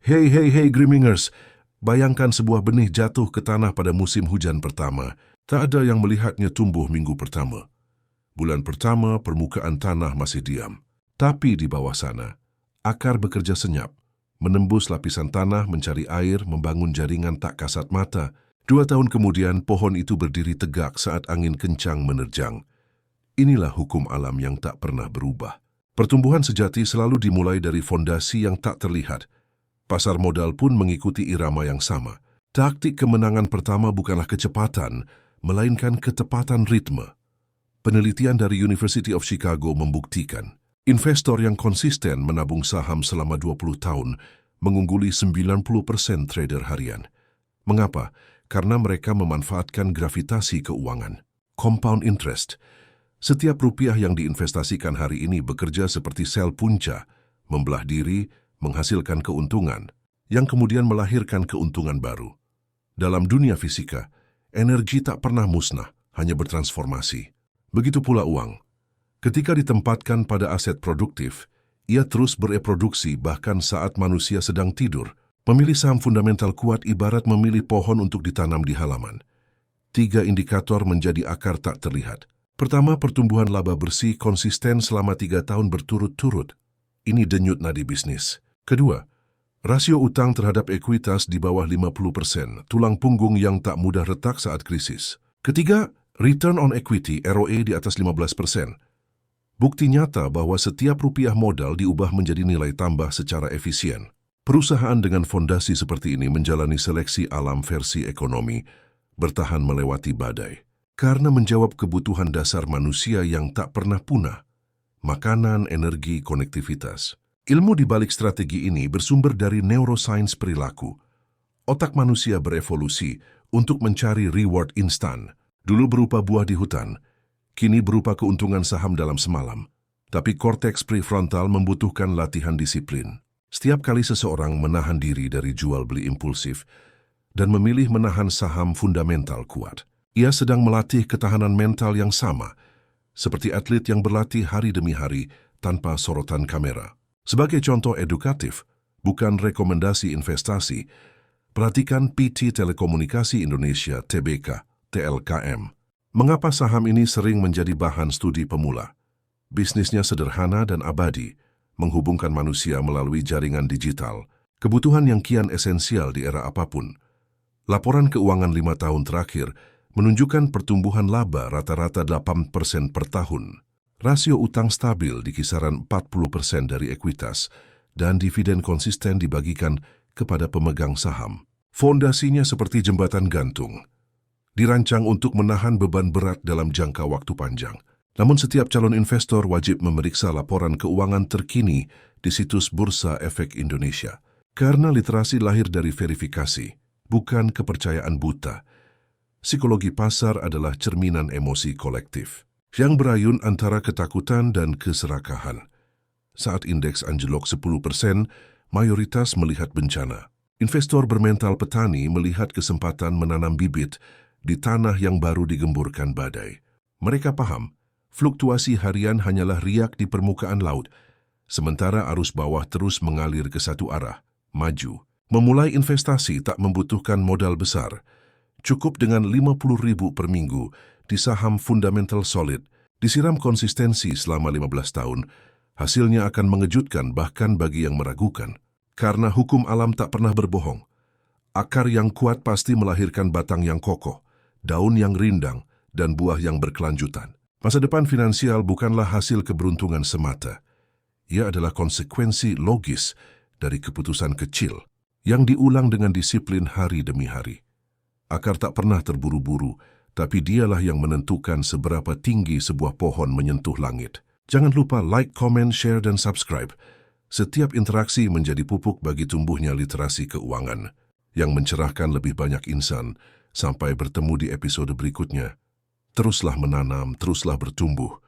Hey, hey, hey, Grimingers! Bayangkan sebuah benih jatuh ke tanah pada musim hujan pertama. Tak ada yang melihatnya tumbuh minggu pertama. Bulan pertama, permukaan tanah masih diam. Tapi di bawah sana, akar bekerja senyap, menembus lapisan tanah, mencari air, membangun jaringan tak kasat mata. 2 tahun kemudian, pohon itu berdiri tegak saat angin kencang menerjang. Inilah hukum alam yang tak pernah berubah. Pertumbuhan sejati selalu dimulai dari fondasi yang tak terlihat. Pasar modal pun mengikuti irama yang sama. Taktik kemenangan pertama bukanlah kecepatan, melainkan ketepatan ritme. Penelitian dari University of Chicago membuktikan, investor yang konsisten menabung saham selama 20 tahun mengungguli 90% trader harian. Mengapa? Karena mereka memanfaatkan gravitasi keuangan. Compound interest. Setiap rupiah yang diinvestasikan hari ini bekerja seperti sel punca, membelah diri, menghasilkan keuntungan, yang kemudian melahirkan keuntungan baru. Dalam dunia fisika, energi tak pernah musnah, hanya bertransformasi. Begitu pula uang. Ketika ditempatkan pada aset produktif, ia terus bereproduksi bahkan saat manusia sedang tidur. Memilih saham fundamental kuat ibarat memilih pohon untuk ditanam di halaman. 3 indikator menjadi akar tak terlihat. Pertama, pertumbuhan laba bersih konsisten selama 3 tahun berturut-turut. Ini denyut nadi bisnis. Kedua, rasio utang terhadap ekuitas di bawah 50%, tulang punggung yang tak mudah retak saat krisis. Ketiga, return on equity (ROE) di atas 15%. Bukti nyata bahwa setiap rupiah modal diubah menjadi nilai tambah secara efisien. Perusahaan dengan fondasi seperti ini menjalani seleksi alam versi ekonomi, bertahan melewati badai. Karena menjawab kebutuhan dasar manusia yang tak pernah punah, makanan, energi, konektivitas. Ilmu di balik strategi ini bersumber dari neuroscience perilaku. Otak manusia berevolusi untuk mencari reward instan. Dulu berupa buah di hutan, kini berupa keuntungan saham dalam semalam. Tapi korteks prefrontal membutuhkan latihan disiplin. Setiap kali seseorang menahan diri dari jual beli impulsif dan memilih menahan saham fundamental kuat, ia sedang melatih ketahanan mental yang sama, seperti atlet yang berlatih hari demi hari tanpa sorotan kamera. Sebagai contoh edukatif, bukan rekomendasi investasi, perhatikan PT Telekomunikasi Indonesia (TBK), TLKM. Mengapa saham ini sering menjadi bahan studi pemula? Bisnisnya sederhana dan abadi, menghubungkan manusia melalui jaringan digital, kebutuhan yang kian esensial di era apapun. Laporan keuangan 5 tahun terakhir menunjukkan pertumbuhan laba rata-rata 8% per tahun. Rasio utang stabil di kisaran 40% dari ekuitas dan dividen konsisten dibagikan kepada pemegang saham. Fondasinya seperti jembatan gantung, dirancang untuk menahan beban berat dalam jangka waktu panjang. Namun setiap calon investor wajib memeriksa laporan keuangan terkini di situs Bursa Efek Indonesia. Karena literasi lahir dari verifikasi, bukan kepercayaan buta. Psikologi pasar adalah cerminan emosi kolektif yang berayun antara ketakutan dan keserakahan. Saat indeks anjlok 10%, mayoritas melihat bencana. Investor bermental petani melihat kesempatan menanam bibit di tanah yang baru digemburkan badai. Mereka paham, fluktuasi harian hanyalah riak di permukaan laut, sementara arus bawah terus mengalir ke satu arah, maju. Memulai investasi tak membutuhkan modal besar. Cukup dengan 50.000 per minggu di saham fundamental solid, disiram konsistensi selama 15 tahun, hasilnya akan mengejutkan bahkan bagi yang meragukan. Karena hukum alam tak pernah berbohong. Akar yang kuat pasti melahirkan batang yang kokoh, daun yang rindang, dan buah yang berkelanjutan. Masa depan finansial bukanlah hasil keberuntungan semata. Ia adalah konsekuensi logis dari keputusan kecil yang diulang dengan disiplin hari demi hari. Akar tak pernah terburu-buru, tapi dialah yang menentukan seberapa tinggi sebuah pohon menyentuh langit. Jangan lupa like, comment, share, dan subscribe. Setiap interaksi menjadi pupuk bagi tumbuhnya literasi keuangan yang mencerahkan lebih banyak insan. Sampai bertemu di episode berikutnya. Teruslah menanam, teruslah bertumbuh,